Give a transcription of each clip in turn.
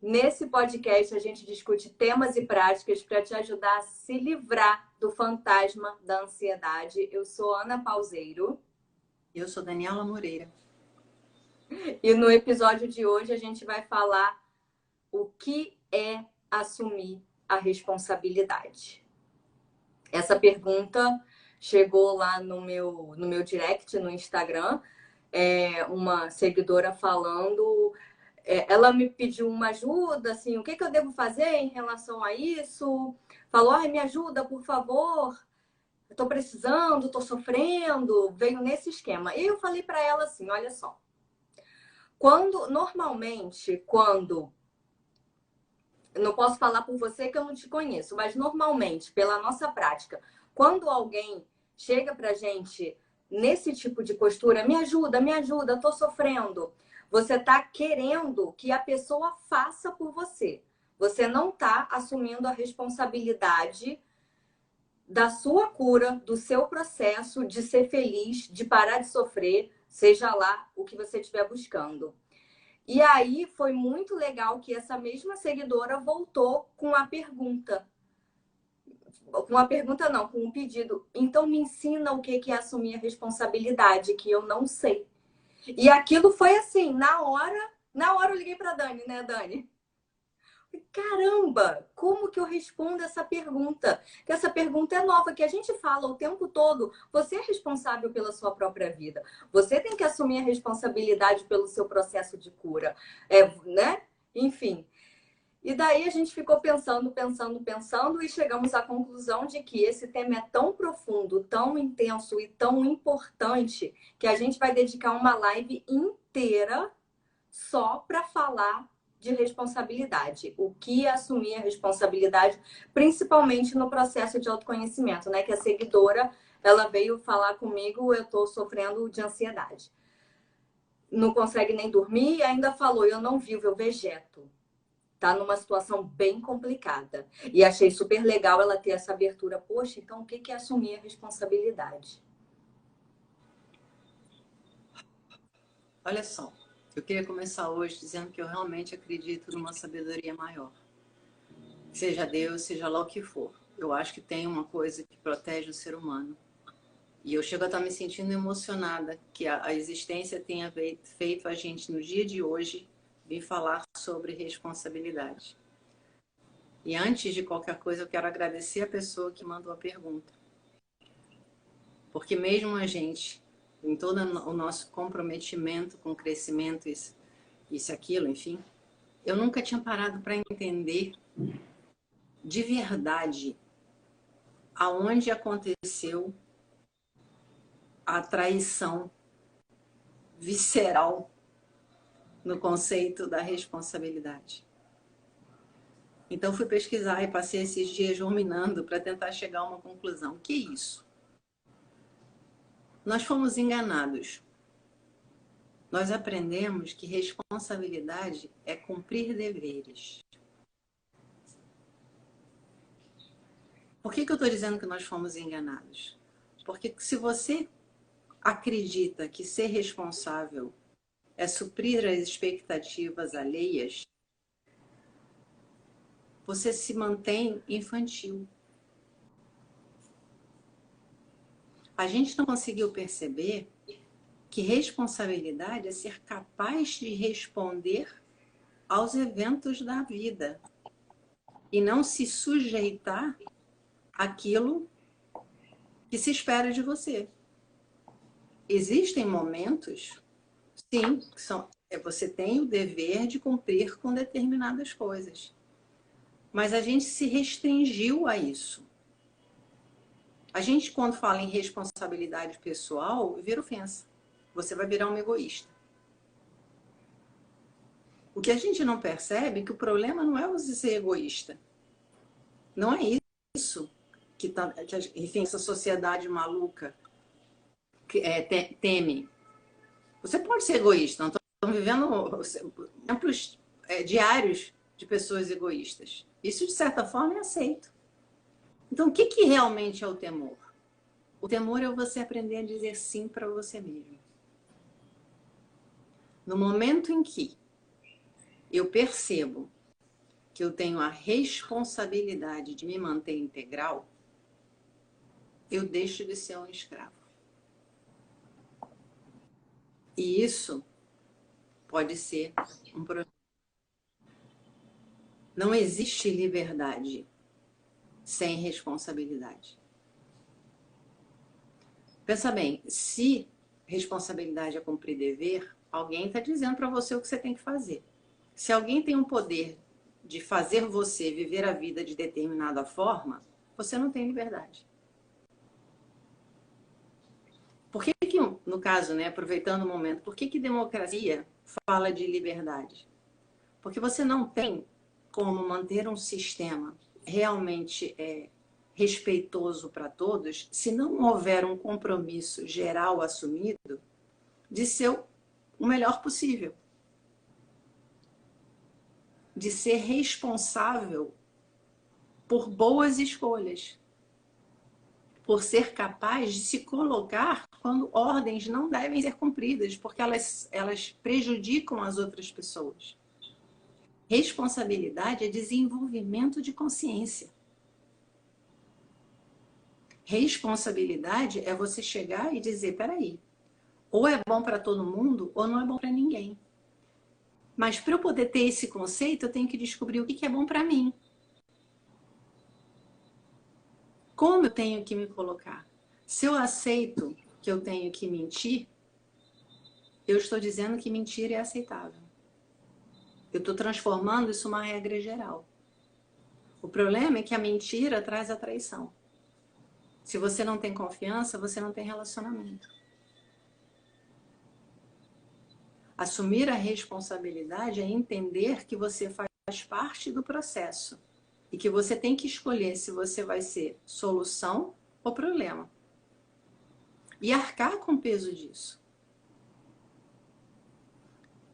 Nesse podcast, a gente discute temas e práticas para te ajudar a se livrar do fantasma da ansiedade. Eu sou Ana Pauseiro. Eu sou Daniela Moreira. E no episódio de hoje, a gente vai falar o que é assumir a responsabilidade. Essa pergunta chegou lá no meu direct, no Instagram. Uma seguidora falando... ela me pediu uma ajuda, assim, o que eu devo fazer em relação a isso? Falou, ai, me ajuda, por favor. Eu tô precisando, tô sofrendo. Veio nesse esquema. E eu falei para ela assim, olha só. Normalmente, eu não posso falar por você que eu não te conheço, mas normalmente, pela nossa prática, quando alguém chega pra gente nesse tipo de postura, me ajuda, tô sofrendo. Você tá querendo que a pessoa faça por você. Você não tá assumindo a responsabilidade da sua cura, do seu processo de ser feliz, de parar de sofrer, seja lá o que você estiver buscando. E aí foi muito legal que essa mesma seguidora voltou com a pergunta. Com a pergunta não, com um pedido. Então me ensina o que é assumir a responsabilidade, que eu não sei. E aquilo foi assim, na hora eu liguei para Dani, né, Dani? Caramba, como que eu respondo essa pergunta? Que essa pergunta é nova, que a gente fala o tempo todo. Você é responsável pela sua própria vida. Você tem que assumir a responsabilidade pelo seu processo de cura, né? Enfim. E daí a gente ficou pensando e chegamos à conclusão de que esse tema é tão profundo, tão intenso e tão importante que a gente vai dedicar uma live inteira só para falar de responsabilidade. O que é assumir a responsabilidade, principalmente no processo de autoconhecimento, né? Que a seguidora, ela veio falar comigo, eu tô sofrendo de ansiedade. Não consegue nem dormir e ainda falou, eu não vivo, eu vegeto. Tá numa situação bem complicada. E achei super legal ela ter essa abertura. Poxa, então o que é assumir a responsabilidade? Olha só, eu queria começar hoje dizendo que eu realmente acredito numa sabedoria maior. Seja Deus, seja lá o que for. Eu acho que tem uma coisa que protege o ser humano. E eu chego a estar me sentindo emocionada que a existência tenha feito a gente, no dia de hoje, vir falar sobre responsabilidade. E antes de qualquer coisa, eu quero agradecer a pessoa que mandou a pergunta. Porque mesmo a gente, em todo o nosso comprometimento com o crescimento, isso, aquilo, enfim, eu nunca tinha parado para entender de verdade aonde aconteceu a traição visceral no conceito da responsabilidade. Então fui pesquisar e passei esses dias ruminando para tentar chegar a uma conclusão. O que é isso? Nós fomos enganados. Nós aprendemos que responsabilidade é cumprir deveres. Por que eu estou dizendo que nós fomos enganados? Porque se você acredita que ser responsável é suprir as expectativas alheias, você se mantém infantil. A gente não conseguiu perceber que responsabilidade é ser capaz de responder aos eventos da vida e não se sujeitar àquilo que se espera de você. Existem momentos, sim, que você tem o dever de cumprir com determinadas coisas. Mas a gente se restringiu a isso. A gente, quando fala em responsabilidade pessoal, vira ofensa. Você vai virar um egoísta. O que a gente não percebe é que o problema não é você ser egoísta. Não é isso que enfim, essa sociedade maluca teme. Você pode ser egoísta. Não estamos vivendo exemplos diários de pessoas egoístas. Isso, de certa forma, é aceito. Então, o que realmente é o temor? O temor é você aprender a dizer sim para você mesmo. No momento em que eu percebo que eu tenho a responsabilidade de me manter integral, eu deixo de ser um escravo. E isso pode ser um problema. Não existe liberdade sem responsabilidade. Pensa bem, se responsabilidade é cumprir dever, alguém está dizendo para você o que você tem que fazer. Se alguém tem um poder de fazer você viver a vida de determinada forma, você não tem liberdade. Por que, no caso, né, aproveitando o momento, por que democracia fala de liberdade? Porque você não tem como manter um sistema realmente respeitoso para todos se não houver um compromisso geral assumido de ser o melhor possível. De ser responsável por boas escolhas. Por ser capaz de se colocar quando ordens não devem ser cumpridas, porque elas prejudicam as outras pessoas. Responsabilidade é desenvolvimento de consciência. Responsabilidade é você chegar e dizer, peraí, ou é bom para todo mundo ou não é bom para ninguém. Mas para eu poder ter esse conceito, eu tenho que descobrir o que é bom para mim. Como eu tenho que me colocar? Se eu aceito que eu tenho que mentir, eu estou dizendo que mentir é aceitável. Eu estou transformando isso numa regra geral. O problema é que a mentira traz a traição. Se você não tem confiança, você não tem relacionamento. Assumir a responsabilidade é entender que você faz parte do processo e que você tem que escolher se você vai ser solução ou problema. E arcar com o peso disso.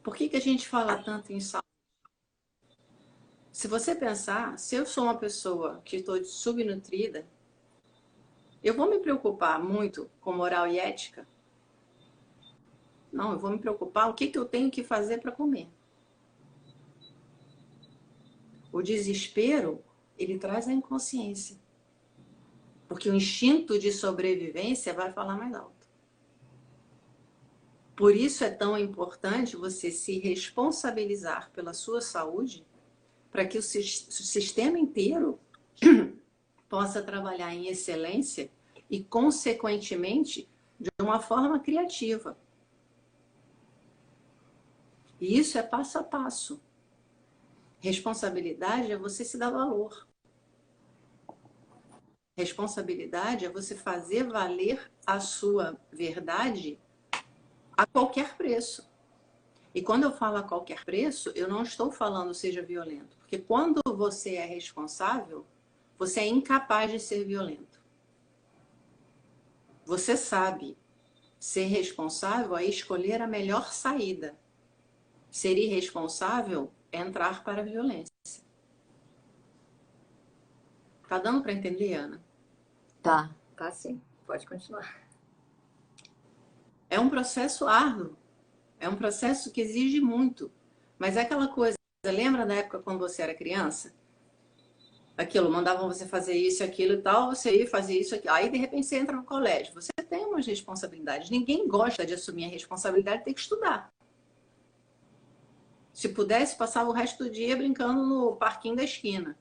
Por que a gente fala tanto em saúde? Se você pensar, se eu sou uma pessoa que estou subnutrida, eu vou me preocupar muito com moral e ética? Não, eu vou me preocupar o que eu tenho que fazer para comer. O desespero, ele traz a inconsciência. Porque o instinto de sobrevivência vai falar mais alto. Por isso é tão importante você se responsabilizar pela sua saúde, para que o sistema inteiro possa trabalhar em excelência e, consequentemente, de uma forma criativa. E isso é passo a passo. Responsabilidade é você se dar valor. Responsabilidade é você fazer valer a sua verdade a qualquer preço. E quando eu falo a qualquer preço, eu não estou falando seja violento. Porque quando você é responsável, você é incapaz de ser violento. Você sabe ser responsável é escolher a melhor saída. Ser irresponsável é entrar para a violência. Tá dando para entender, Ana? Tá sim. Pode continuar. É um processo árduo. É um processo que exige muito. Mas é aquela coisa, lembra da época quando você era criança? Aquilo, mandavam você fazer isso, aquilo e tal, você ia fazer isso, aquilo. Aí, de repente, você entra no colégio. Você tem umas responsabilidades. Ninguém gosta de assumir a responsabilidade de ter que estudar. Se pudesse, passava o resto do dia brincando no parquinho da esquina.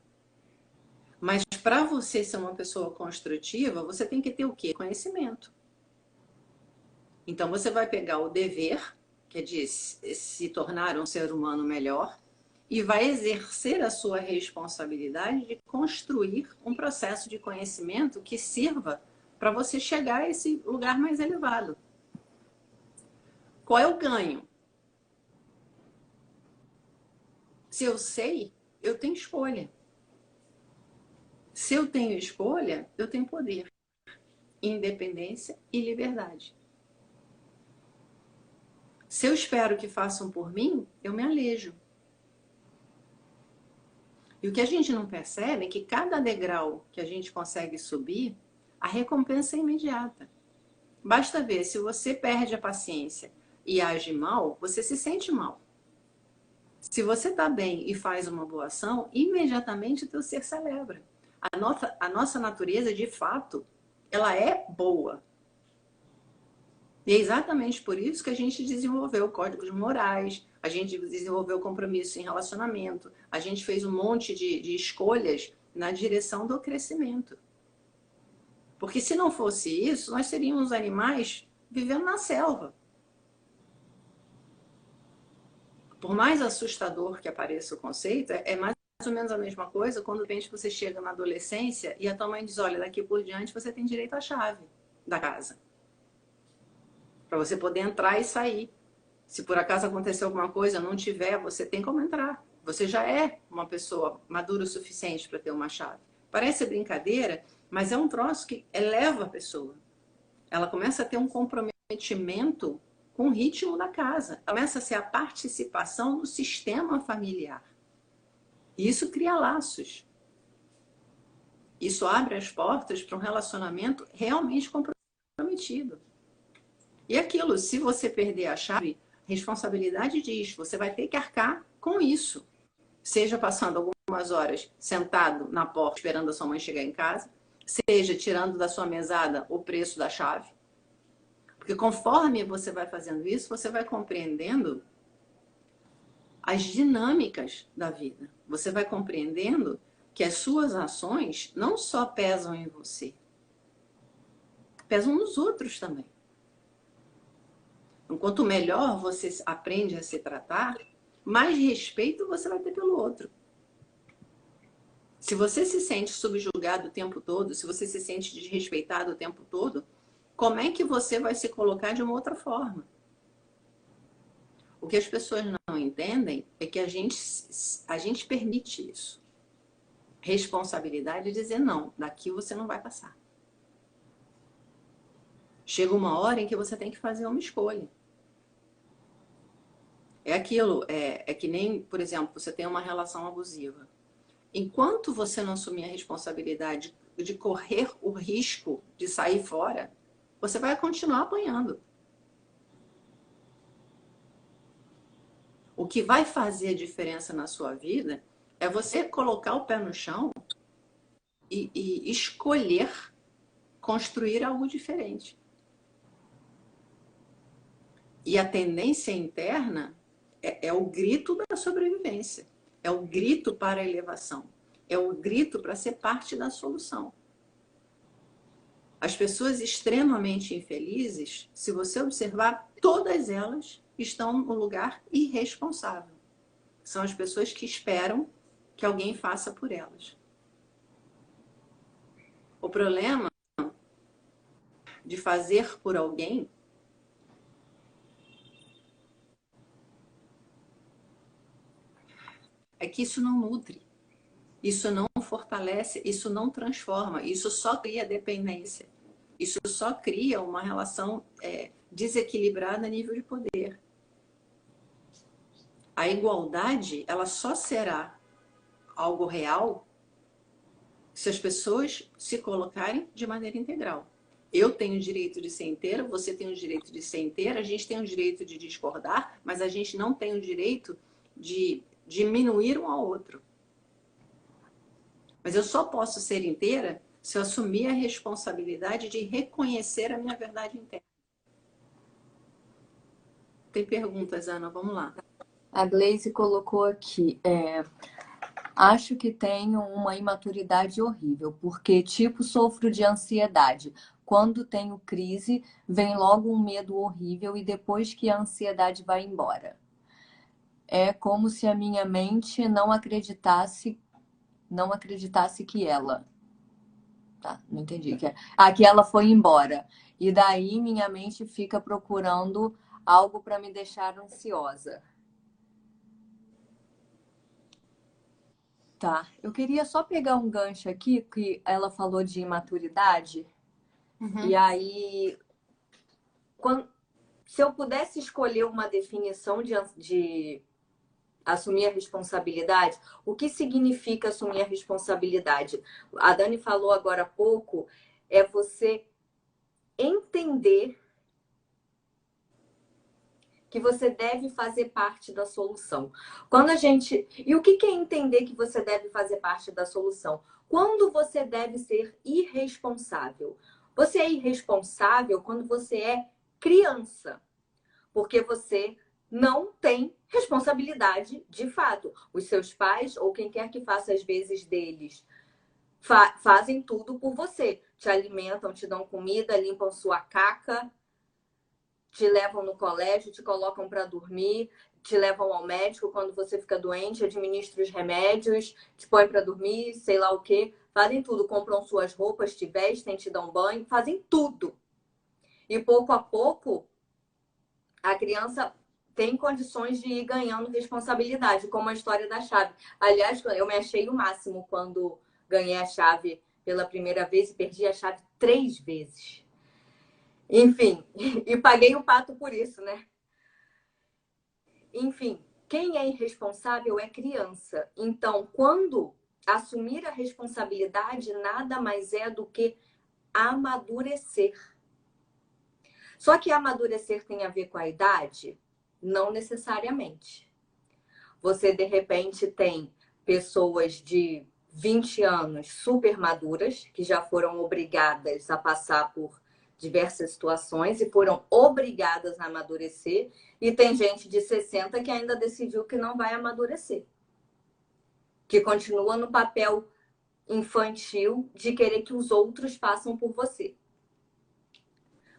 Mas para você ser uma pessoa construtiva, você tem que ter o quê? Conhecimento. Então, você vai pegar o dever, que é de se tornar um ser humano melhor, e vai exercer a sua responsabilidade de construir um processo de conhecimento que sirva para você chegar a esse lugar mais elevado. Qual é o ganho? Se eu sei, eu tenho escolha. Se eu tenho escolha, eu tenho poder, independência e liberdade. Se eu espero que façam por mim, eu me alejo. E o que a gente não percebe é que cada degrau que a gente consegue subir, a recompensa é imediata. Basta ver, se você perde a paciência e age mal, você se sente mal. Se você está bem e faz uma boa ação, imediatamente o teu ser celebra. A nossa natureza, de fato, ela é boa. E é exatamente por isso que a gente desenvolveu códigos morais, a gente desenvolveu compromisso em relacionamento, a gente fez um monte de escolhas na direção do crescimento. Porque se não fosse isso, nós seríamos animais vivendo na selva. Por mais assustador que apareça o conceito, é mais ou menos a mesma coisa quando de repente você chega na adolescência e a tua mãe diz, olha, daqui por diante você tem direito à chave da casa. Para você poder entrar e sair. Se por acaso acontecer alguma coisa, não tiver, você tem como entrar. Você já é uma pessoa madura o suficiente para ter uma chave. Parece brincadeira, mas é um troço que eleva a pessoa. Ela começa a ter um comprometimento com o ritmo da casa. Começa a ser a participação no sistema familiar. E isso cria laços. Isso abre as portas para um relacionamento realmente comprometido. E aquilo, se você perder a chave, responsabilidade diz, você vai ter que arcar com isso. Seja passando algumas horas sentado na porta esperando a sua mãe chegar em casa, seja tirando da sua mesada o preço da chave. Porque conforme você vai fazendo isso, você vai compreendendo as dinâmicas da vida. Você vai compreendendo que as suas ações não só pesam em você, pesam nos outros também. Então, quanto melhor você aprende a se tratar, mais respeito você vai ter pelo outro. Se você se sente subjugado o tempo todo, se você se sente desrespeitado o tempo todo, como é que você vai se colocar de uma outra forma? O que as pessoas não entendem é que a gente permite isso. Responsabilidade é dizer não, daqui você não vai passar. Chega uma hora em que você tem que fazer uma escolha. É aquilo, é que nem, por exemplo, você tem uma relação abusiva. Enquanto você não assumir a responsabilidade de correr o risco de sair fora, você vai continuar apanhando. O que vai fazer a diferença na sua vida é você colocar o pé no chão e escolher construir algo diferente. E a tendência interna é o grito da sobrevivência, é o grito para a elevação, é o grito para ser parte da solução. As pessoas extremamente infelizes, se você observar, todas elas estão no lugar irresponsável. São as pessoas que esperam que alguém faça por elas. O problema de fazer por alguém é que isso não nutre, isso não fortalece, isso não transforma, isso só cria dependência, isso só cria uma relação desequilibrada a nível de poder. A igualdade, ela só será algo real se as pessoas se colocarem de maneira integral. Eu tenho o direito de ser inteira, você tem o direito de ser inteira, a gente tem o direito de discordar, mas a gente não tem o direito de diminuir um ao outro. Mas eu só posso ser inteira se eu assumir a responsabilidade de reconhecer a minha verdade interna. Tem perguntas, Ana? Vamos lá. A Gleise colocou aqui, acho que tenho uma imaturidade horrível, porque, tipo, sofro de ansiedade. Quando tenho crise, vem logo um medo horrível e depois que a ansiedade vai embora. É como se a minha mente não acreditasse que ela... Tá, não entendi. Que ela foi embora. E daí minha mente fica procurando algo para me deixar ansiosa. Tá, eu queria só pegar um gancho aqui, que ela falou de imaturidade. Uhum. E aí, se eu pudesse escolher uma definição de assumir a responsabilidade, o que significa assumir a responsabilidade? A Dani falou agora há pouco, é você entender que você deve fazer parte da solução. Quando a gente... E o que é entender que você deve fazer parte da solução? Quando você deve ser irresponsável? Você é irresponsável quando você é criança, porque você não tem responsabilidade de fato. Os seus pais, ou quem quer que faça as vezes deles, fazem tudo por você. Te alimentam, te dão comida, limpam sua caca, te levam no colégio, te colocam para dormir, te levam ao médico quando você fica doente, administram os remédios, te põem para dormir, sei lá o quê. Fazem tudo, compram suas roupas, te vestem, te dão banho, fazem tudo. E pouco a pouco, a criança tem condições de ir ganhando responsabilidade, como a história da chave. Aliás, eu me achei o máximo quando ganhei a chave pela primeira vez e perdi a chave 3 vezes. Enfim, e paguei o pato por isso, né? Enfim, quem é irresponsável é criança. Então, quando assumir a responsabilidade, nada mais é do que amadurecer. Só que amadurecer tem a ver com a idade? Não necessariamente. Você, de repente, tem pessoas de 20 anos super maduras, que já foram obrigadas a passar por diversas situações e foram obrigadas a amadurecer. E tem gente de 60 que ainda decidiu que não vai amadurecer. Que continua no papel infantil de querer que os outros façam por você.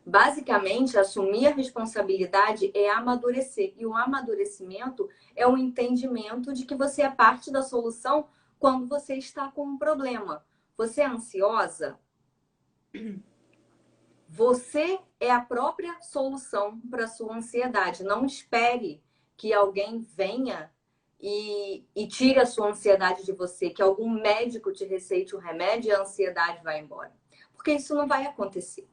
Basicamente, assumir a responsabilidade é amadurecer. E o amadurecimento é o entendimento de que você é parte da solução quando você está com um problema. Você é ansiosa? Você é a própria solução para a sua ansiedade. Não espere que alguém venha e tire a sua ansiedade de você, que algum médico te receite o remédio e a ansiedade vai embora. Porque isso não vai acontecer.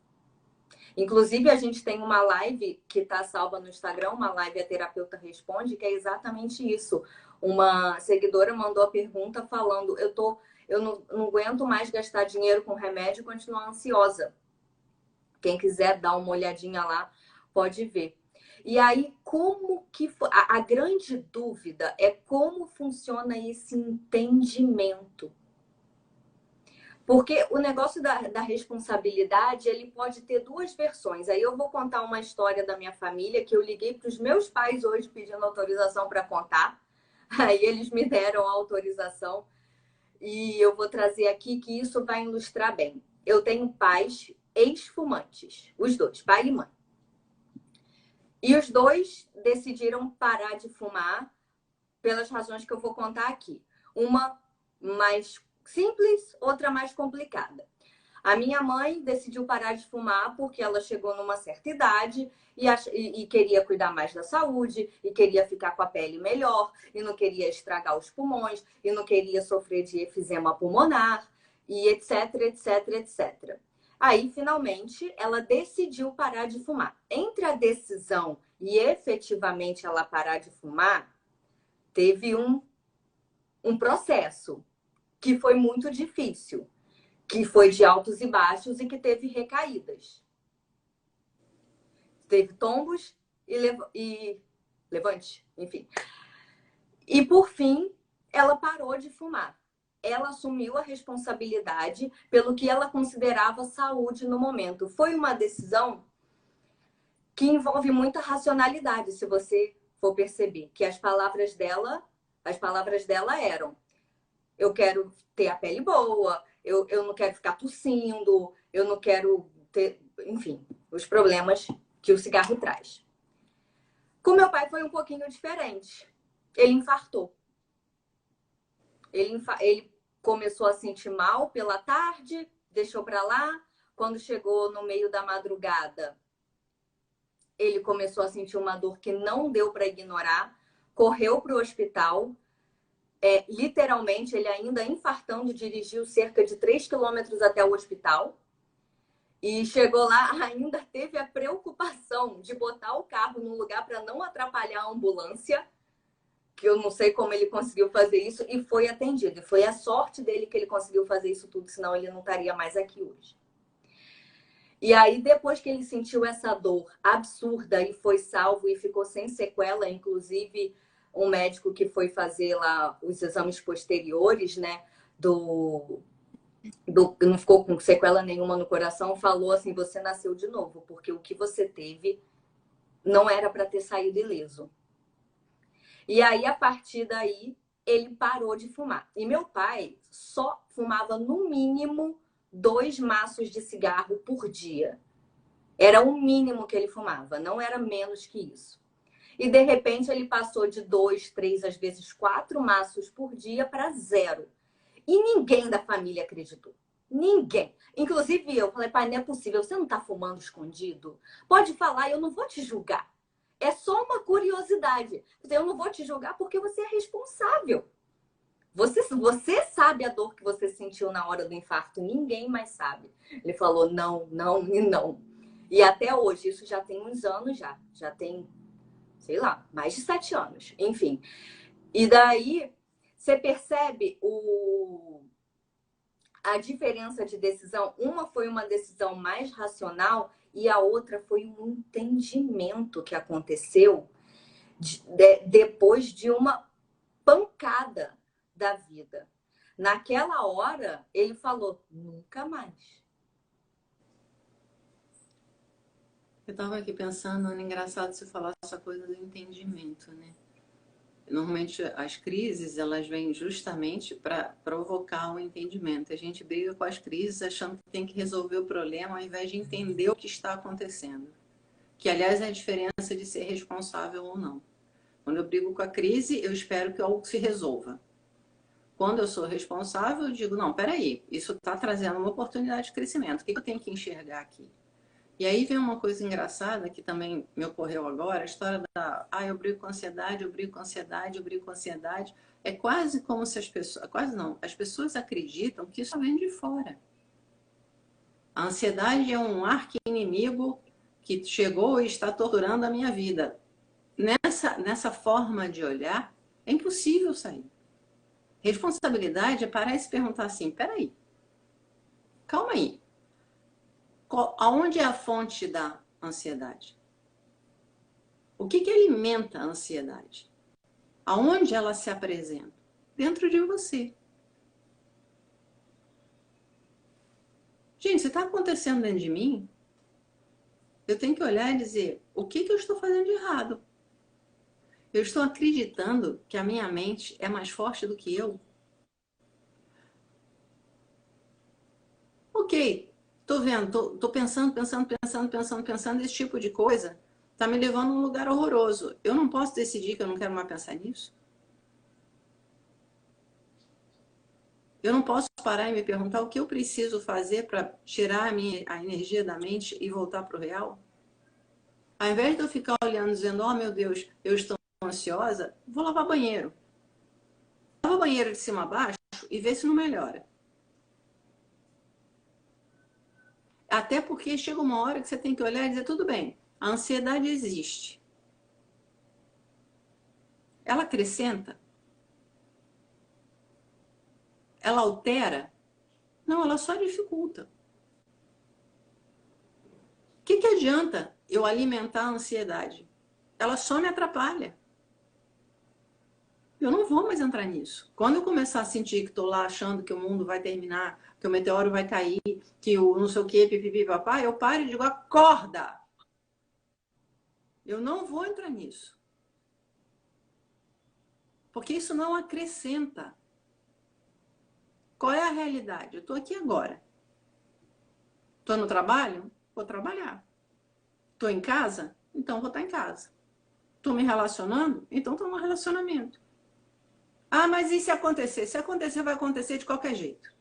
Inclusive, a gente tem uma live que está salva no Instagram, uma live A Terapeuta Responde, que é exatamente isso. Uma seguidora mandou a pergunta falando, eu não aguento mais gastar dinheiro com remédio e continuar ansiosa. Quem quiser dar uma olhadinha lá, pode ver. E aí, como que... A grande dúvida é como funciona esse entendimento. Porque o negócio da responsabilidade, ele pode ter 2 versões. Aí eu vou contar uma história da minha família, que eu liguei para os meus pais hoje pedindo autorização para contar. Aí eles me deram a autorização. E eu vou trazer aqui que isso vai ilustrar bem. Eu tenho pais ex-fumantes, os 2, pai e mãe. E os 2 decidiram parar de fumar pelas razões que eu vou contar aqui. Uma mais simples, outra mais complicada. A minha mãe decidiu parar de fumar porque ela chegou numa certa idade e queria cuidar mais da saúde, e queria ficar com a pele melhor, e não queria estragar os pulmões, e não queria sofrer de efizema pulmonar, e etc, etc, etc. Aí, finalmente, ela decidiu parar de fumar. Entre a decisão e efetivamente ela parar de fumar, teve um processo que foi muito difícil, que foi de altos e baixos e que teve recaídas. Teve tombos e levante, enfim. E, por fim, ela parou de fumar. Ela assumiu a responsabilidade pelo que ela considerava saúde no momento. Foi uma decisão que envolve muita racionalidade, se você for perceber, que as palavras dela eram: eu quero ter a pele boa, eu não quero ficar tossindo, eu não quero ter... Enfim, os problemas que o cigarro traz. Com meu pai foi um pouquinho diferente. Ele infartou. Ele começou a sentir mal pela tarde, deixou para lá. Quando chegou no meio da madrugada, ele começou a sentir uma dor que não deu para ignorar. Correu para o hospital. Literalmente, ele ainda infartando, dirigiu cerca de 3 quilômetros até o hospital. E chegou lá, ainda teve a preocupação de botar o carro num lugar para não atrapalhar a ambulância, que eu não sei como ele conseguiu fazer isso, e foi atendido. E foi a sorte dele que ele conseguiu fazer isso tudo, senão ele não estaria mais aqui hoje. E aí, depois que ele sentiu essa dor absurda e foi salvo e ficou sem sequela, inclusive um médico que foi fazer lá os exames posteriores, né, não ficou com sequela nenhuma no coração, falou assim: você nasceu de novo, porque o que você teve não era para ter saído ileso. E aí, a partir daí, ele parou de fumar. E meu pai só fumava no mínimo 2 maços de cigarro por dia. Era o mínimo que ele fumava, não era menos que isso. E de repente ele passou de 2, 3, às vezes 4 maços por dia para 0. E ninguém da família acreditou. Ninguém. Inclusive eu falei: pai, não é possível, você não está fumando escondido? Pode falar, eu não vou te julgar. É só uma curiosidade. Eu não vou te julgar porque você é responsável. Você sabe a dor que você sentiu na hora do infarto, ninguém mais sabe. Ele falou não, não e não. E até hoje, isso já tem uns anos já tem, sei lá, mais de 7 anos, enfim. E daí, você percebe a diferença de decisão? Uma foi uma decisão mais racional e a outra foi um entendimento que aconteceu depois de uma pancada da vida. Naquela hora, ele falou: nunca mais. Eu estava aqui pensando, é engraçado você falar essa coisa do entendimento, né? Normalmente as crises, elas vêm justamente para provocar o entendimento. A gente briga com as crises achando que tem que resolver o problema ao invés de entender o que está acontecendo. Que, aliás, é a diferença de ser responsável ou não. Quando eu brigo com a crise, eu espero que algo se resolva. Quando eu sou responsável, eu digo: não, peraí, isso está trazendo uma oportunidade de crescimento. O que eu tenho que enxergar aqui? E aí vem uma coisa engraçada que também me ocorreu agora, a história da eu brigo com ansiedade, eu brigo com ansiedade, eu brigo com ansiedade. É quase como se as pessoas, quase não, as pessoas acreditam que isso vem de fora. A ansiedade é um arqui-inimigo que chegou e está torturando a minha vida. Nessa forma de olhar, é impossível sair. Responsabilidade é parar e se perguntar assim: peraí, calma aí. Aonde é a fonte da ansiedade? O que alimenta a ansiedade? Aonde ela se apresenta? Dentro de você. Gente, se está acontecendo dentro de mim, eu tenho que olhar e dizer: o que eu estou fazendo de errado? Eu estou acreditando que a minha mente é mais forte do que eu? Ok, tô vendo, tô pensando esse tipo de coisa tá me levando a um lugar horroroso. Eu não posso decidir que eu não quero mais pensar nisso? Eu não posso parar e me perguntar o que eu preciso fazer para tirar a energia da mente e voltar para o real? Ao invés de eu ficar olhando dizendo: oh meu Deus, eu estou ansiosa, vou lavar banheiro. Lava banheiro de cima a baixo e vê se não melhora. Até porque chega uma hora que você tem que olhar e dizer: tudo bem, a ansiedade existe. Ela acrescenta? Ela altera? Não, ela só dificulta. O que adianta eu alimentar a ansiedade? Ela só me atrapalha. Eu não vou mais entrar nisso. Quando eu começar a sentir que estou lá achando que o mundo vai terminar, que o meteoro vai cair, que o não sei o que, pipipi, papai, eu paro e digo: acorda! Eu não vou entrar nisso. Porque isso não acrescenta. Qual é a realidade? Eu estou aqui agora. Estou no trabalho? Vou trabalhar. Estou em casa? Então vou estar em casa. Estou me relacionando? Então estou no relacionamento. Ah, mas e se acontecer? Se acontecer, vai acontecer de qualquer jeito.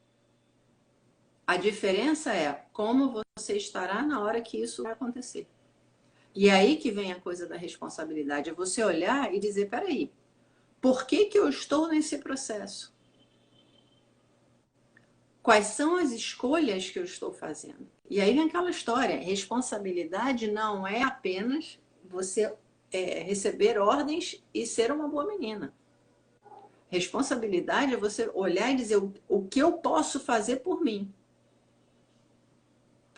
A diferença é como você estará na hora que isso vai acontecer. E é aí que vem a coisa da responsabilidade. É você olhar e dizer: peraí, por que eu estou nesse processo? Quais são as escolhas que eu estou fazendo? E aí vem aquela história: responsabilidade não é apenas você receber ordens e ser uma boa menina. Responsabilidade é você olhar e dizer: o que eu posso fazer por mim?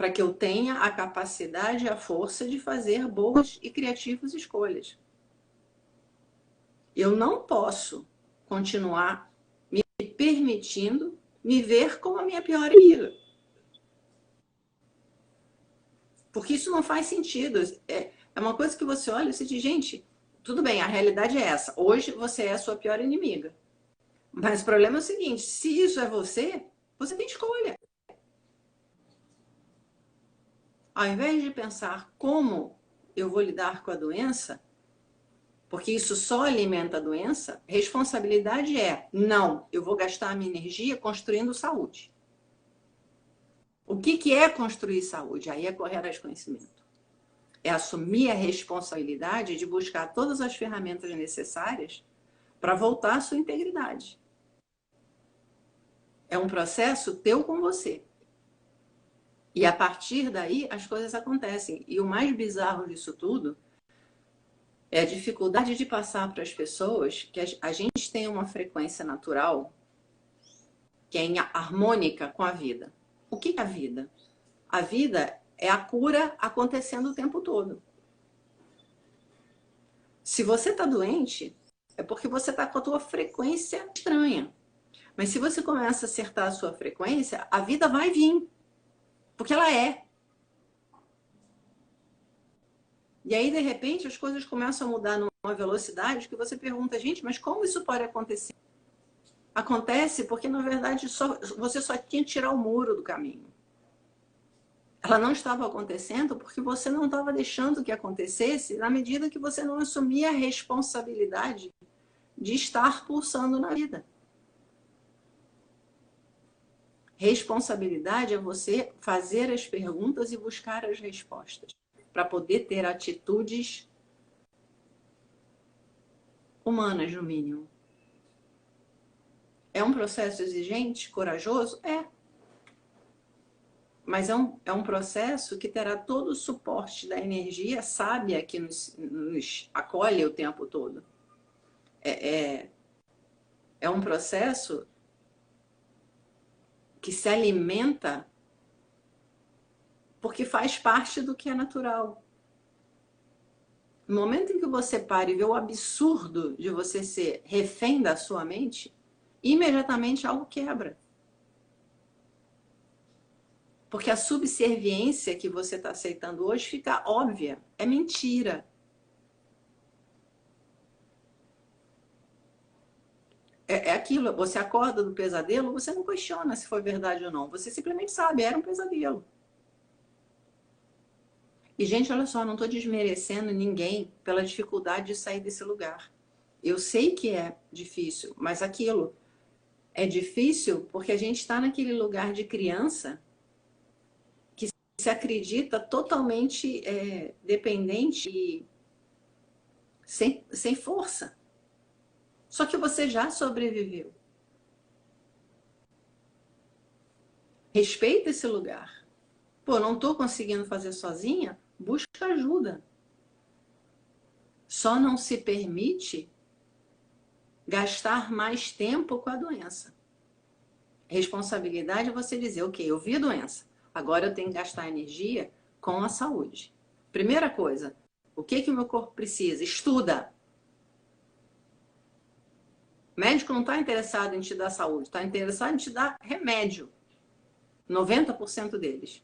para que eu tenha a capacidade e a força de fazer boas e criativas escolhas. Eu não posso continuar me permitindo me ver como a minha pior inimiga. Porque isso não faz sentido. É uma coisa que você olha e você diz, gente, tudo bem, a realidade é essa. Hoje você é a sua pior inimiga. Mas o problema é o seguinte, se isso é você, você tem escolha. Ao invés de pensar como eu vou lidar com a doença, porque isso só alimenta a doença, responsabilidade é, não, eu vou gastar a minha energia construindo saúde. O que é construir saúde? Aí é correr atrás de conhecimento. É assumir a responsabilidade de buscar todas as ferramentas necessárias para voltar à sua integridade. É um processo teu com você. E a partir daí as coisas acontecem. E o mais bizarro disso tudo é a dificuldade de passar para as pessoas que a gente tem uma frequência natural que é harmônica com a vida. O que é a vida? A vida é a cura acontecendo o tempo todo. Se você está doente, é porque você está com a tua frequência estranha. Mas se você começa a acertar a sua frequência, a vida vai vir. Porque ela é. E aí, de repente, as coisas começam a mudar numa velocidade que você pergunta, gente, mas como isso pode acontecer? Acontece porque, na verdade, você só tinha que tirar o muro do caminho. Ela não estava acontecendo porque você não estava deixando que acontecesse na medida que você não assumia a responsabilidade de estar pulsando na vida. Responsabilidade é você fazer as perguntas e buscar as respostas para poder ter atitudes humanas, no mínimo. É um processo exigente, corajoso? É. Mas é um processo que terá todo o suporte da energia sábia que nos acolhe o tempo todo. É um processo que se alimenta porque faz parte do que é natural. No momento em que você para e vê o absurdo de você ser refém da sua mente, imediatamente algo quebra. Porque a subserviência que você está aceitando hoje fica óbvia. É mentira. É aquilo, você acorda do pesadelo, você não questiona se foi verdade ou não. Você simplesmente sabe, era um pesadelo. E, gente, olha só, não estou desmerecendo ninguém pela dificuldade de sair desse lugar. Eu sei que é difícil, mas aquilo é difícil porque a gente está naquele lugar de criança que se acredita totalmente dependente e sem força. Só que você já sobreviveu. Respeita esse lugar. Pô, não estou conseguindo fazer sozinha? Busca ajuda. Só não se permite gastar mais tempo com a doença. Responsabilidade é você dizer, ok, eu vi a doença, agora eu tenho que gastar energia com a saúde. Primeira coisa, o que o meu corpo precisa? Estuda. O médico não está interessado em te dar saúde, está interessado em te dar remédio. 90% deles.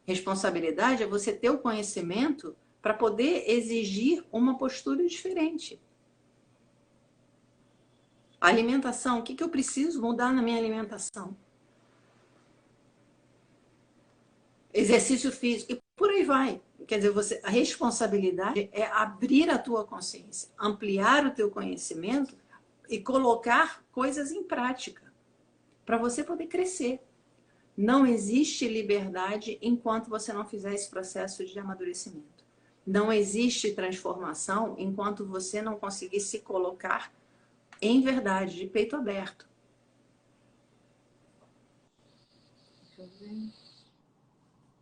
Responsabilidade é você ter o conhecimento para poder exigir uma postura diferente. Alimentação, o que eu preciso mudar na minha alimentação? Exercício físico, e por aí vai. Quer dizer, a responsabilidade é abrir a tua consciência, ampliar o teu conhecimento e colocar coisas em prática para você poder crescer. Não existe liberdade enquanto você não fizer esse processo de amadurecimento. Não existe transformação enquanto você não conseguir se colocar em verdade, de peito aberto.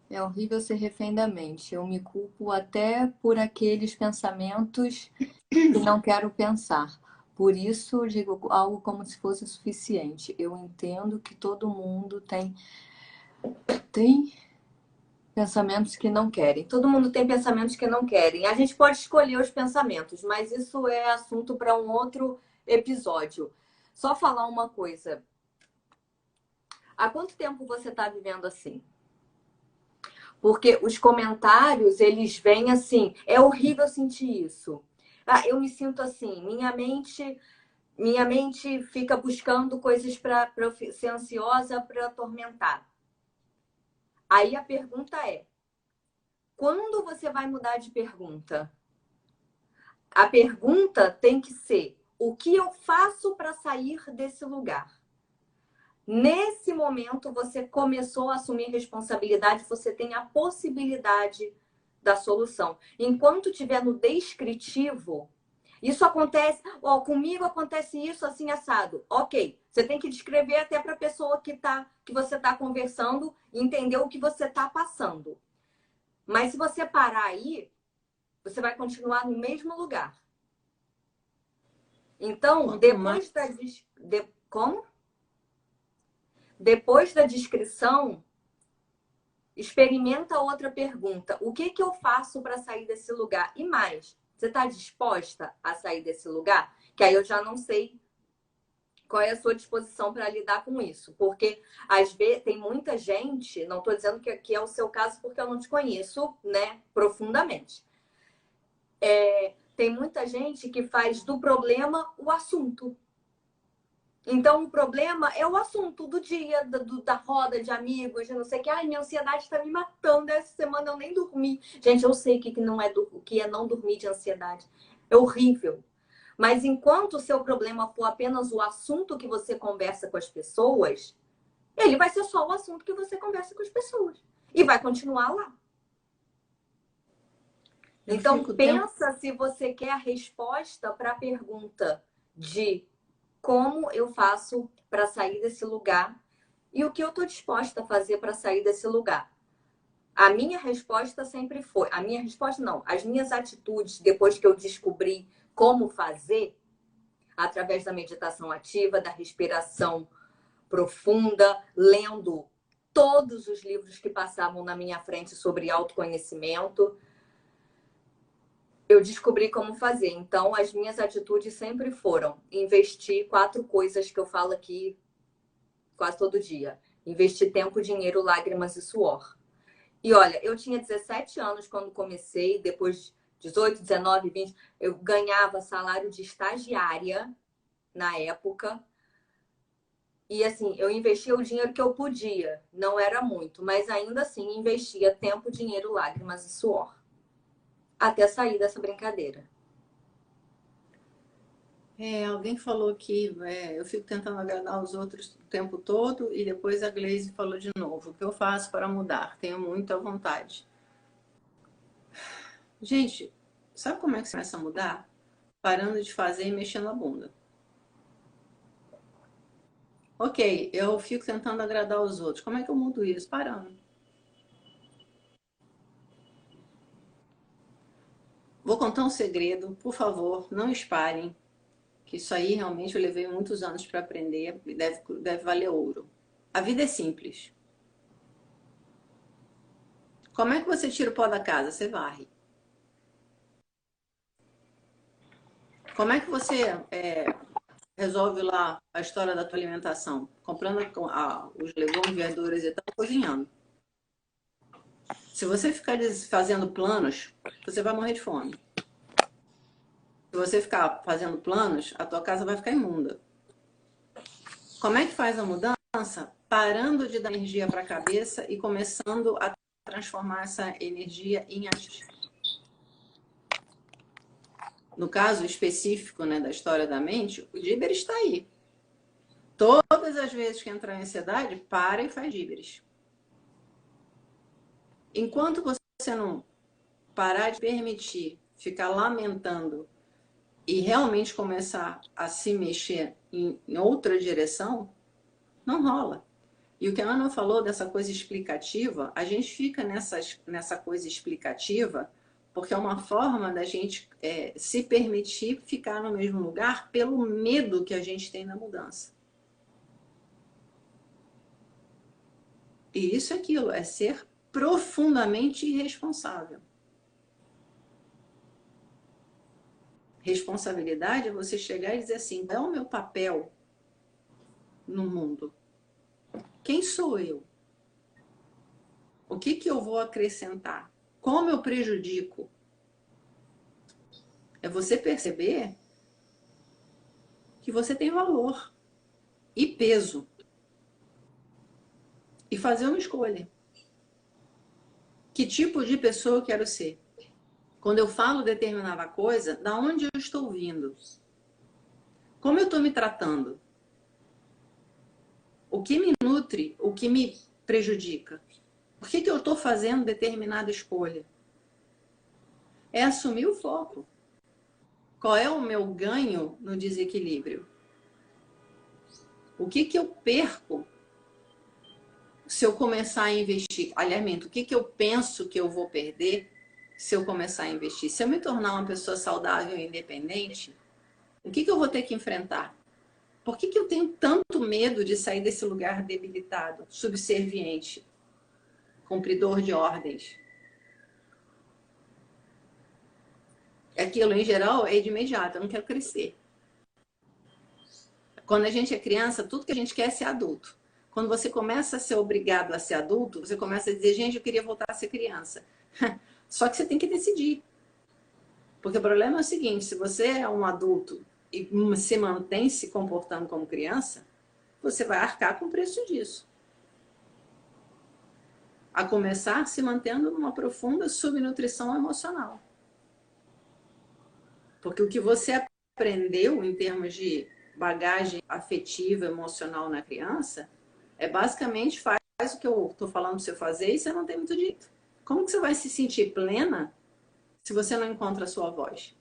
É horrível ser refém da mente. Eu me culpo até por aqueles pensamentos que não quero pensar. Por isso, digo algo como se fosse suficiente. Eu entendo que todo mundo tem Pensamentos que não querem. Todo mundo tem pensamentos que não querem. A gente pode escolher os pensamentos, mas isso é assunto para um outro episódio. Só falar uma coisa. Há quanto tempo você está vivendo assim? Porque os comentários, eles vêm assim. É horrível sentir isso. Ah, eu me sinto assim. Minha mente fica buscando coisas para eu ser ansiosa, para atormentar. Aí a pergunta é: quando você vai mudar de pergunta? A pergunta tem que ser: o que eu faço para sair desse lugar? Nesse momento, você começou a assumir responsabilidade, você tem a possibilidade da solução. Enquanto estiver no descritivo, isso acontece, ó, comigo acontece isso assim assado. Ok, você tem que descrever até para a pessoa que você está conversando entender o que você está passando. Mas se você parar aí, você vai continuar no mesmo lugar. Então, como? Depois da descrição, experimenta outra pergunta. O que eu faço para sair desse lugar? E mais, você está disposta a sair desse lugar? Que aí eu já não sei qual é a sua disposição para lidar com isso. Porque, às vezes, tem muita gente, não estou dizendo que é o seu caso porque eu não te conheço, né, profundamente. Tem muita gente que faz do problema o assunto. Então, o problema é o assunto do dia, da roda de amigos, de não sei o que. Ai, minha ansiedade está me matando. Essa semana eu nem dormi. Gente, eu sei que não é o que é não dormir de ansiedade. É horrível. Mas enquanto o seu problema for apenas o assunto que você conversa com as pessoas, ele vai ser só o assunto que você conversa com as pessoas. E vai continuar lá. Então, pensa se você quer a resposta para a pergunta de como eu faço para sair desse lugar e o que eu estou disposta a fazer para sair desse lugar. A minha resposta sempre foi... A minha resposta não. As minhas atitudes, depois que eu descobri como fazer, através da meditação ativa, da respiração profunda, lendo todos os livros que passavam na minha frente sobre autoconhecimento, eu descobri como fazer. Então, as minhas atitudes sempre foram investir 4 coisas que eu falo aqui quase todo dia. Investir tempo, dinheiro, lágrimas e suor. E olha, eu tinha 17 anos quando comecei, depois 18, 19, 20, eu ganhava salário de estagiária na época. E assim, eu investia o dinheiro que eu podia. Não era muito, mas ainda assim investia tempo, dinheiro, lágrimas e suor. Até sair dessa brincadeira. Alguém falou que eu fico tentando agradar os outros o tempo todo e depois a Gleise falou de novo. O que eu faço para mudar? Tenho muita vontade. Gente, sabe como é que você começa a mudar? Parando de fazer e mexendo a bunda. Ok, eu fico tentando agradar os outros. Como é que eu mudo isso? Parando. Vou contar um segredo, por favor, não espalhem. Que isso aí realmente eu levei muitos anos para aprender e deve valer ouro. A vida é simples. Como é que você tira o pó da casa? Você varre. Como é que você resolve lá a história da tua alimentação? Comprando os legumes, verduras e tal, cozinhando. Se você ficar fazendo planos, você vai morrer de fome. Se você ficar fazendo planos, a tua casa vai ficar imunda. Como é que faz a mudança? Parando de dar energia para a cabeça e começando a transformar essa energia em atitude. No caso específico, né, da história da mente, o díber está aí. Todas as vezes que entrar em ansiedade, para e faz díberes. Enquanto você não parar de permitir ficar lamentando e realmente começar a se mexer em outra direção, não rola. E o que a Ana falou dessa coisa explicativa, a gente fica nessa coisa explicativa porque é uma forma da gente se permitir ficar no mesmo lugar pelo medo que a gente tem na mudança. E isso é aquilo, é ser profundamente irresponsável. Responsabilidade é você chegar e dizer assim, qual é o meu papel no mundo? Quem sou eu? O que eu vou acrescentar? Como eu prejudico? É você perceber que você tem valor e peso. E fazer uma escolha. Que tipo de pessoa eu quero ser? Quando eu falo determinada coisa, da onde eu estou vindo? Como eu estou me tratando? O que me nutre? O que me prejudica? Por que eu estou fazendo determinada escolha? É assumir o foco. Qual é o meu ganho no desequilíbrio? O que eu perco se eu começar a investir? Aliás, o que eu penso que eu vou perder se eu começar a investir? Se eu me tornar uma pessoa saudável e independente, o que eu vou ter que enfrentar? Por que eu tenho tanto medo de sair desse lugar debilitado, subserviente, cumpridor de ordens? Aquilo, em geral, é de imediato. Eu não quero crescer. Quando a gente é criança, tudo que a gente quer é ser adulto. Quando você começa a ser obrigado a ser adulto, você começa a dizer, gente, eu queria voltar a ser criança. Só que você tem que decidir. Porque o problema é o seguinte, se você é um adulto e se mantém se comportando como criança, você vai arcar com o preço disso. A começar se mantendo numa profunda subnutrição emocional. Porque o que você aprendeu em termos de bagagem afetiva, emocional na criança, é basicamente faz o que eu estou falando para você fazer e você não tem muito jeito. Como que você vai se sentir plena se você não encontra a sua voz?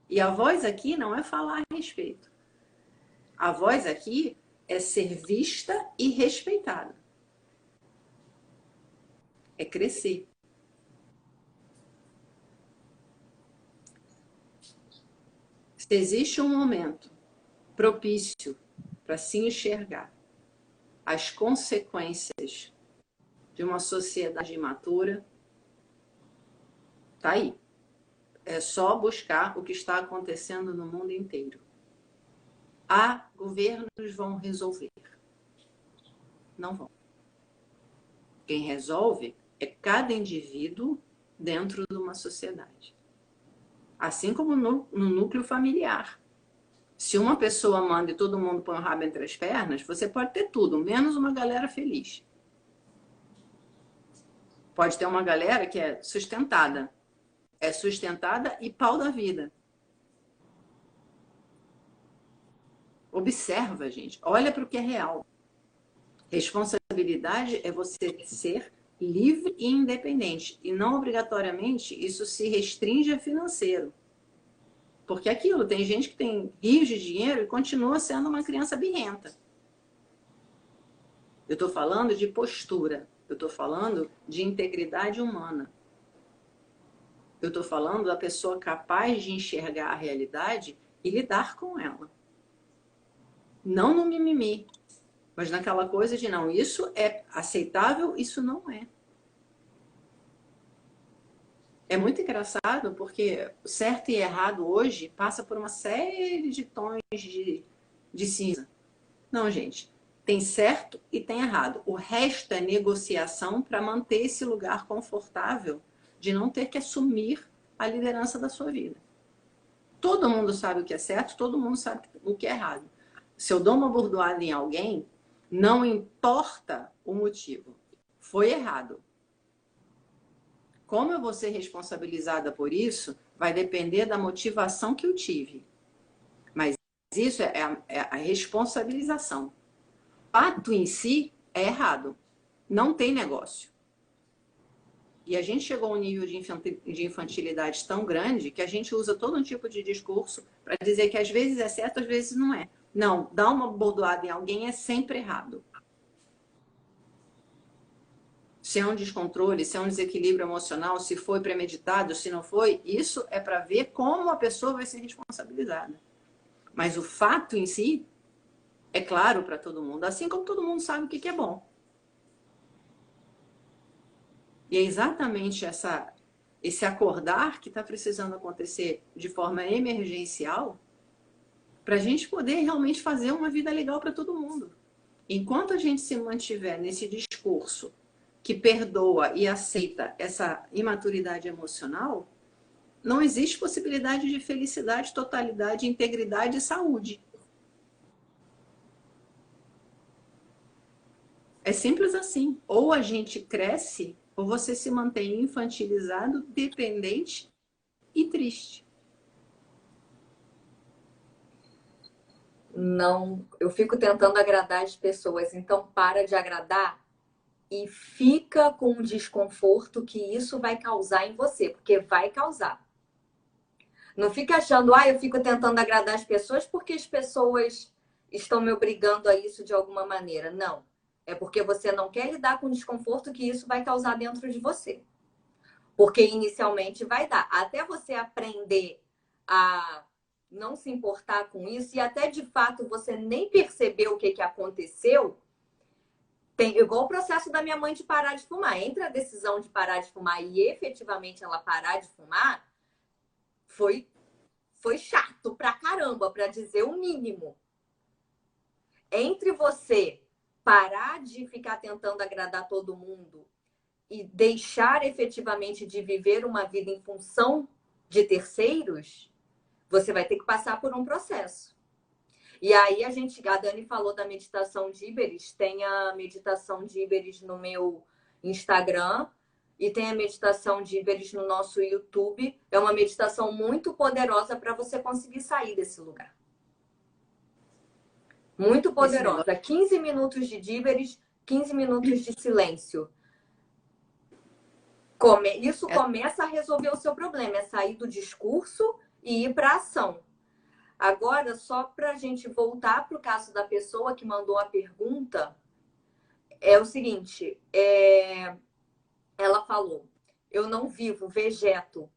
E a voz aqui não é falar a respeito. A voz aqui é ser vista e respeitada. É crescer. Se existe um momento propício para se enxergar as consequências de uma sociedade imatura, tá aí. É só buscar o que está acontecendo no mundo inteiro. Governos vão resolver. Não vão. Quem resolve é cada indivíduo dentro de uma sociedade. Assim como no núcleo familiar. Se uma pessoa manda e todo mundo põe o rabo entre as pernas, você pode ter tudo, menos uma galera feliz. Pode ter uma galera que é sustentada. É sustentada e pau da vida. Observa, gente. Olha para o que é real. Responsabilidade é você ser livre e independente. E não obrigatoriamente isso se restringe a financeiro. Porque aquilo, tem gente que tem rios de dinheiro e continua sendo uma criança birrenta. Eu estou falando de postura. Eu estou falando de integridade humana. Eu estou falando da pessoa capaz de enxergar a realidade e lidar com ela. Não no mimimi, mas naquela coisa de não, isso é aceitável, isso não é. É muito engraçado porque certo e errado hoje passa por uma série de tons de cinza. Não, gente, tem certo e tem errado. O resto é negociação para manter esse lugar confortável de não ter que assumir a liderança da sua vida. Todo mundo sabe o que é certo, todo mundo sabe o que é errado. Se eu dou uma bordoada em alguém, não importa o motivo. Foi errado. Como eu vou ser responsabilizada por isso, vai depender da motivação que eu tive. Mas isso é a responsabilização. O ato em si é errado. Não tem negócio. E a gente chegou a um nível de infantilidade tão grande que a gente usa todo um tipo de discurso para dizer que às vezes é certo, às vezes não é. Não, dar uma bordoada em alguém é sempre errado. Se é um descontrole, se é um desequilíbrio emocional, se foi premeditado, se não foi, isso é para ver como a pessoa vai ser responsabilizada. Mas o fato em si é claro para todo mundo, assim como todo mundo sabe o que é bom. E é exatamente esse acordar que está precisando acontecer de forma emergencial para a gente poder realmente fazer uma vida legal para todo mundo. Enquanto a gente se mantiver nesse discurso que perdoa e aceita essa imaturidade emocional, não existe possibilidade de felicidade, totalidade, integridade e saúde. É simples assim. Ou a gente cresce, ou você se mantém infantilizado, dependente e triste. Não, eu fico tentando agradar as pessoas, então para de agradar e fica com o desconforto que isso vai causar em você, porque vai causar. Não fica achando, eu fico tentando agradar as pessoas porque as pessoas estão me obrigando a isso de alguma maneira. Não. É porque você não quer lidar com o desconforto que isso vai causar dentro de você. Porque inicialmente vai dar. Até você aprender a não se importar com isso e até de fato você nem perceber o que aconteceu. Tem igual o processo da minha mãe de parar de fumar. Entre a decisão de parar de fumar e efetivamente ela parar de fumar, foi chato pra caramba, pra dizer o mínimo. Entre você parar de ficar tentando agradar todo mundo e deixar efetivamente de viver uma vida em função de terceiros, você vai ter que passar por um processo. E aí a Dani falou da meditação de Iberis, tem a meditação de Iberis no meu Instagram e tem a meditação de Iberis no nosso YouTube. É uma meditação muito poderosa para você conseguir sair desse lugar. Muito poderosa. 15 minutos de Iberis, 15 minutos de silêncio. Isso começa a resolver o seu problema, é sair do discurso e ir para a ação. Agora, só para a gente voltar para o caso da pessoa que mandou a pergunta, é o seguinte, ela falou, eu não vivo, vegeto.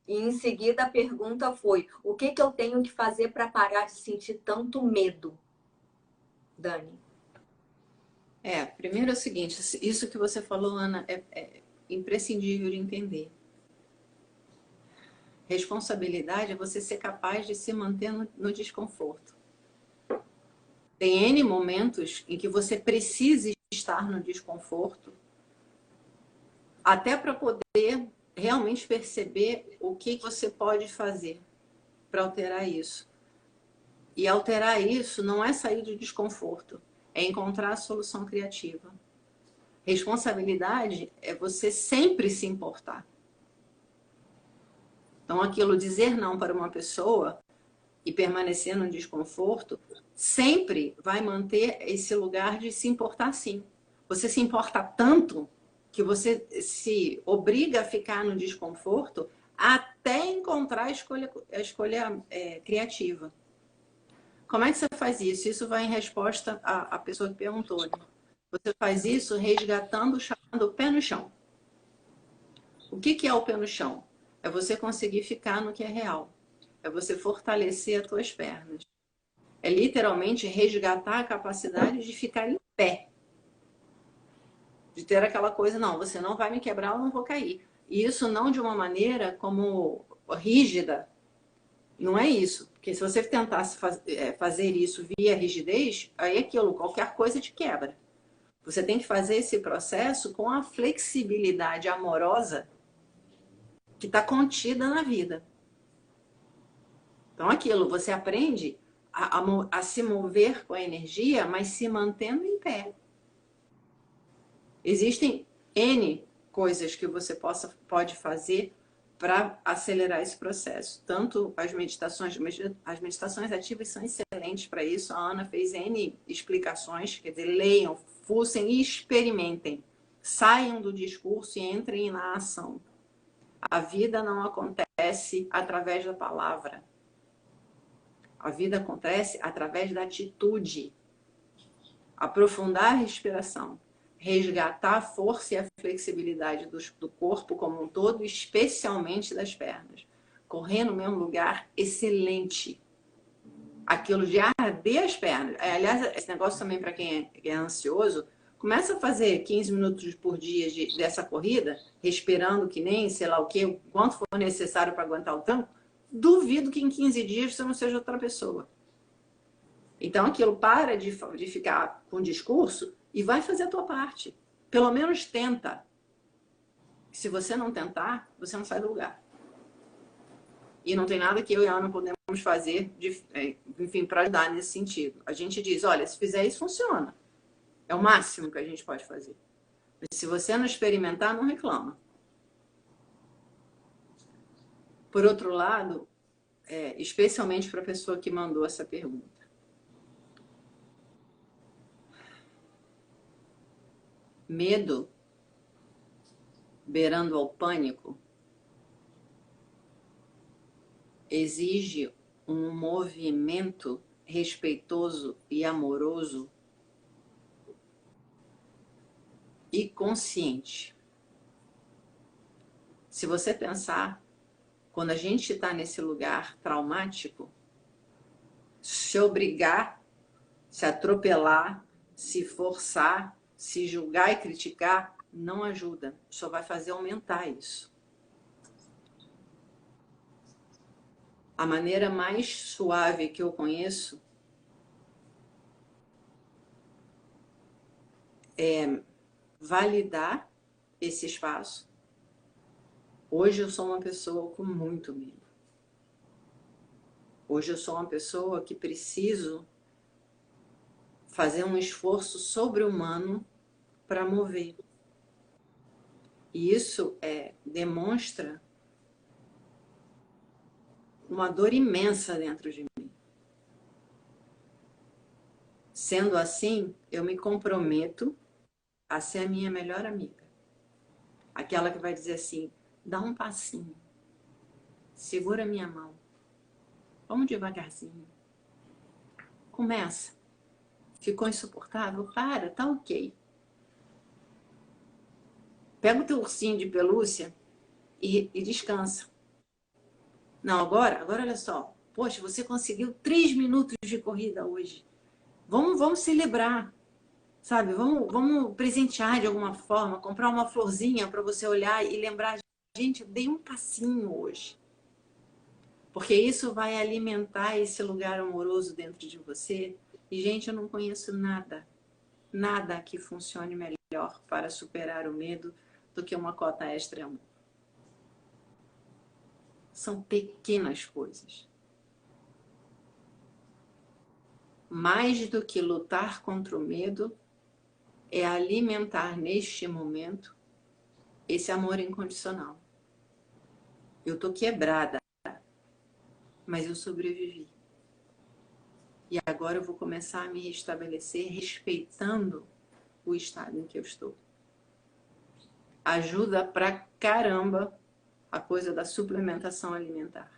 E em seguida a pergunta foi, o que eu tenho que fazer para parar de sentir tanto medo? Dani. Primeiro é o seguinte, isso que você falou, Ana, é imprescindível de entender. Responsabilidade é você ser capaz de se manter no desconforto. Tem N momentos em que você precisa estar no desconforto até para poder realmente perceber o que você pode fazer para alterar isso. E alterar isso não é sair do desconforto, é encontrar a solução criativa. Responsabilidade é você sempre se importar. Então, aquilo dizer não para uma pessoa e permanecer no desconforto sempre vai manter esse lugar de se importar sim. Você se importa tanto que você se obriga a ficar no desconforto até encontrar a escolha criativa. Como é que você faz isso? Isso vai em resposta à pessoa que perguntou. Né? Você faz isso resgatando, chamando o pé no chão. O que é o pé no chão? É você conseguir ficar no que é real. É você fortalecer as tuas pernas. É literalmente resgatar a capacidade de ficar em pé. De ter aquela coisa, não, você não vai me quebrar, eu não vou cair. E isso não de uma maneira como rígida. Não é isso. Porque se você tentasse fazer isso via rigidez, aí aquilo, qualquer coisa te quebra. Você tem que fazer esse processo com a flexibilidade amorosa que está contida na vida. Então, aquilo, você aprende a se mover com a energia, mas se mantendo em pé. Existem N coisas que você pode fazer para acelerar esse processo. Tanto as meditações ativas são excelentes para isso. A Ana fez N explicações, quer dizer, leiam, fuçem e experimentem. Saiam do discurso e entrem na ação. A vida não acontece através da palavra. A vida acontece através da atitude. Aprofundar a respiração. Resgatar a força e a flexibilidade do corpo como um todo, especialmente das pernas. Correr no mesmo lugar, excelente. Aquilo de arder as pernas. Aliás, esse negócio também para quem é ansioso, Começa a fazer 15 minutos por dia dessa corrida, respirando que nem, sei lá o quê, o quanto for necessário para aguentar o tanto. Duvido que em 15 dias você não seja outra pessoa. Então, aquilo para de ficar com discurso e vai fazer a tua parte. Pelo menos tenta. Se você não tentar, você não sai do lugar. E não tem nada que eu e a Ana podemos fazer, enfim, para ajudar nesse sentido. A gente diz, olha, se fizer isso, funciona. É o máximo que a gente pode fazer. Mas se você não experimentar, não reclama. Por outro lado, especialmente para a pessoa que mandou essa pergunta. Medo, beirando ao pânico, exige um movimento respeitoso e amoroso e consciente. Se você pensar, quando a gente está nesse lugar traumático, se obrigar, se atropelar, se forçar, se julgar e criticar, não ajuda. Só vai fazer aumentar isso. A maneira mais suave que eu conheço é validar esse espaço. Hoje eu sou uma pessoa com muito medo. Hoje eu sou uma pessoa que preciso fazer um esforço sobre-humano para mover. E isso demonstra uma dor imensa dentro de mim. Sendo assim, eu me comprometo a ser a minha melhor amiga. Aquela que vai dizer assim, dá um passinho, segura minha mão, vamos devagarzinho. Começa. Ficou insuportável? Para, tá ok. Pega o teu ursinho de pelúcia e descansa. Não, agora olha só. Poxa, você conseguiu 3 minutos de corrida hoje. Vamos celebrar, sabe? Vamos presentear de alguma forma, comprar uma florzinha para você olhar e lembrar, gente, eu dei um passinho hoje. Porque isso vai alimentar esse lugar amoroso dentro de você. E, gente, eu não conheço nada que funcione melhor para superar o medo do que uma cota extra amor. São pequenas coisas. Mais do que lutar contra o medo, é alimentar neste momento esse amor incondicional. Eu tô quebrada, mas eu sobrevivi. E agora eu vou começar a me restabelecer respeitando o estado em que eu estou. Ajuda pra caramba a coisa da suplementação alimentar.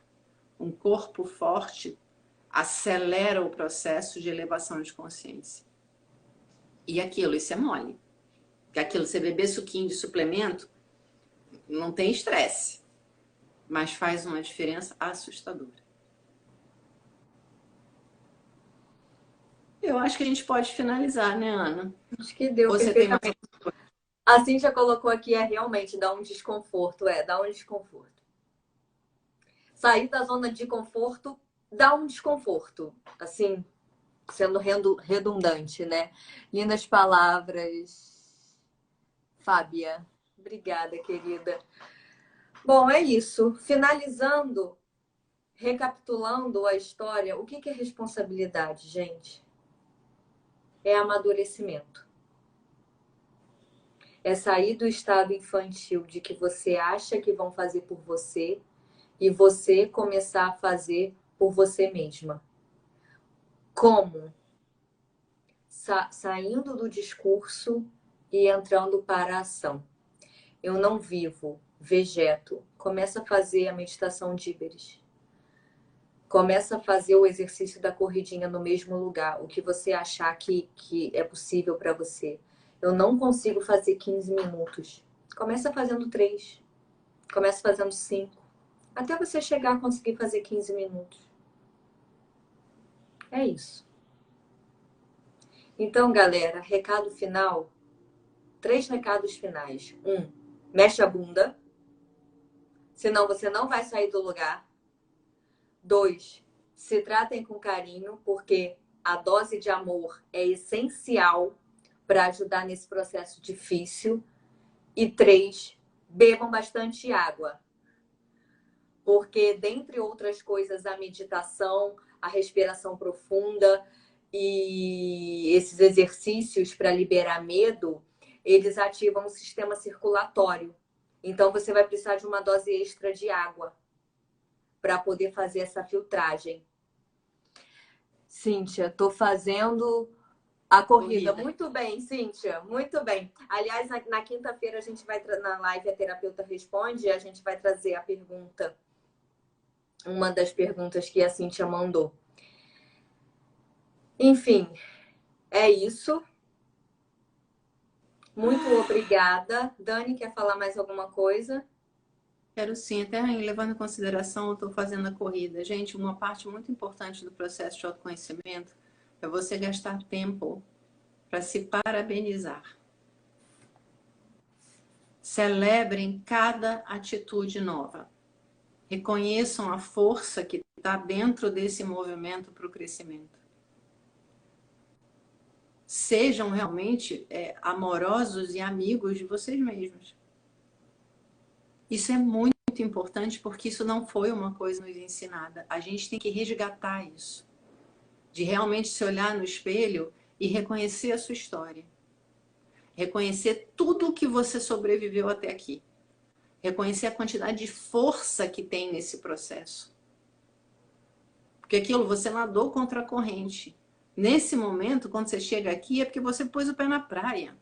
Um corpo forte acelera o processo de elevação de consciência. E aquilo, isso é mole. Porque aquilo, você beber suquinho de suplemento, não tem estresse, mas faz uma diferença assustadora. Eu acho que a gente pode finalizar, né, Ana? Acho que deu. Você tem mais... A Cíntia colocou aqui, realmente dá um desconforto, dá um desconforto. Sair da zona de conforto dá um desconforto, assim, sendo redundante, né? Lindas palavras, Fábia. Obrigada, querida. Bom, é isso. Finalizando, recapitulando a história, o que é responsabilidade, gente? É amadurecimento. É sair do estado infantil de que você acha que vão fazer por você e você começar a fazer por você mesma. Como? Saindo do discurso e entrando para a ação. Eu não vivo, vegeto. Começa a fazer a meditação de Iberis. Começa a fazer o exercício da corridinha no mesmo lugar, o que você achar que é possível para você. Eu não consigo fazer 15 minutos. Começa fazendo 3. Começa fazendo 5. Até você chegar a conseguir fazer 15 minutos. É isso. Então, galera, recado final. 3 recados finais. 1, mexe a bunda, senão você não vai sair do lugar. 2, se tratem com carinho, porque a dose de amor é essencial para ajudar nesse processo difícil. E 3, bebam bastante água. Porque, dentre outras coisas, a meditação, a respiração profunda e esses exercícios para liberar medo, eles ativam o sistema circulatório. Então, você vai precisar de uma dose extra de água para poder fazer essa filtragem. Cíntia, estou fazendo a corrida. Muito bem, Cíntia, muito bem. Aliás, na quinta-feira a gente vai na live A Terapeuta Responde, a gente vai trazer a pergunta, uma das perguntas que a Cíntia mandou. Enfim, é isso. Muito obrigada. Dani, quer falar mais alguma coisa? Quero sim, até levando em consideração, eu estou fazendo a corrida. Gente, uma parte muito importante do processo de autoconhecimento é você gastar tempo para se parabenizar. Celebrem cada atitude nova. Reconheçam a força que está dentro desse movimento para o crescimento. Sejam realmente amorosos e amigos de vocês mesmos. Isso é muito importante porque isso não foi uma coisa nos ensinada. A gente tem que resgatar isso. De realmente se olhar no espelho e reconhecer a sua história. Reconhecer tudo que você sobreviveu até aqui. Reconhecer a quantidade de força que tem nesse processo. Porque aquilo, você nadou contra a corrente. Nesse momento, quando você chega aqui, é porque você pôs o pé na praia.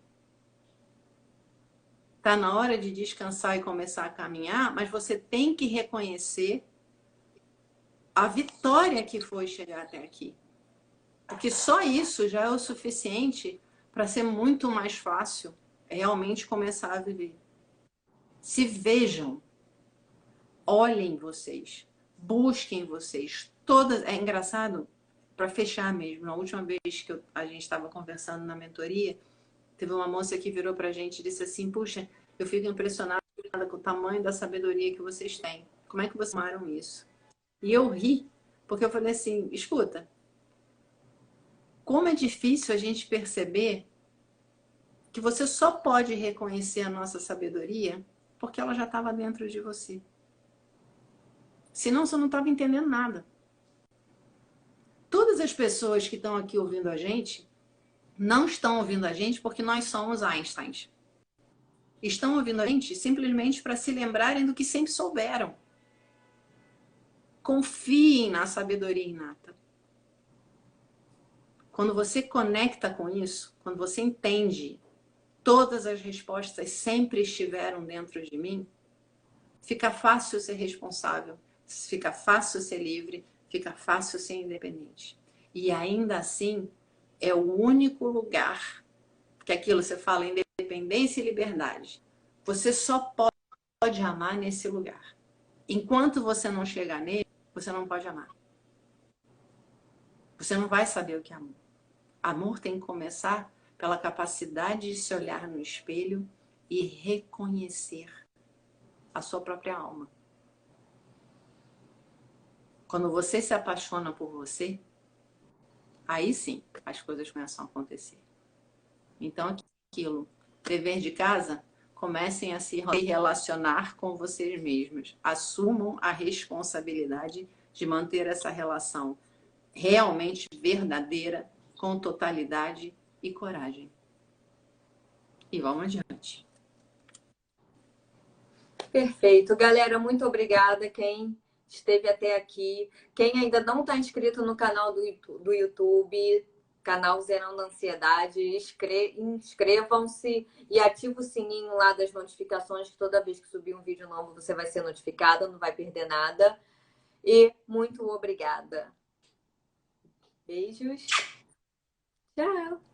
Está na hora de descansar e começar a caminhar, mas você tem que reconhecer a vitória que foi chegar até aqui. Porque só isso já é o suficiente para ser muito mais fácil realmente começar a viver. Se vejam, olhem vocês, busquem vocês. Todas, é engraçado, para fechar mesmo, na última vez que a gente estava conversando na mentoria, teve uma moça que virou para a gente e disse assim, puxa, eu fico impressionada com o tamanho da sabedoria que vocês têm. Como é que vocês tomaram isso? E eu ri, porque eu falei assim, escuta, como é difícil a gente perceber que você só pode reconhecer a nossa sabedoria porque ela já estava dentro de você. Senão você não estava entendendo nada. Todas as pessoas que estão aqui ouvindo a gente não estão ouvindo a gente porque nós somos Einsteins. Estão ouvindo a gente simplesmente para se lembrarem do que sempre souberam. Confiem na sabedoria inata. Quando você conecta com isso, quando você entende todas as respostas sempre estiveram dentro de mim, fica fácil ser responsável, fica fácil ser livre, fica fácil ser independente. E ainda assim, é o único lugar, porque aquilo você fala independência e liberdade. Você só pode amar nesse lugar. Enquanto você não chegar nele, você não pode amar. Você não vai saber o que é amor. Amor tem que começar pela capacidade de se olhar no espelho e reconhecer a sua própria alma. Quando você se apaixona por você, aí sim as coisas começam a acontecer. Então, aquilo, dever de casa, comecem a se relacionar com vocês mesmos. Assumam a responsabilidade de manter essa relação realmente verdadeira, com totalidade e coragem. E vamos adiante. Perfeito. Galera, muito obrigada quem esteve até aqui. Quem ainda não está inscrito no canal do YouTube, canal Zerando Ansiedade, inscrevam-se e ative o sininho lá das notificações, que toda vez que subir um vídeo novo você vai ser notificada, não vai perder nada. E muito obrigada. Beijos. Tchau.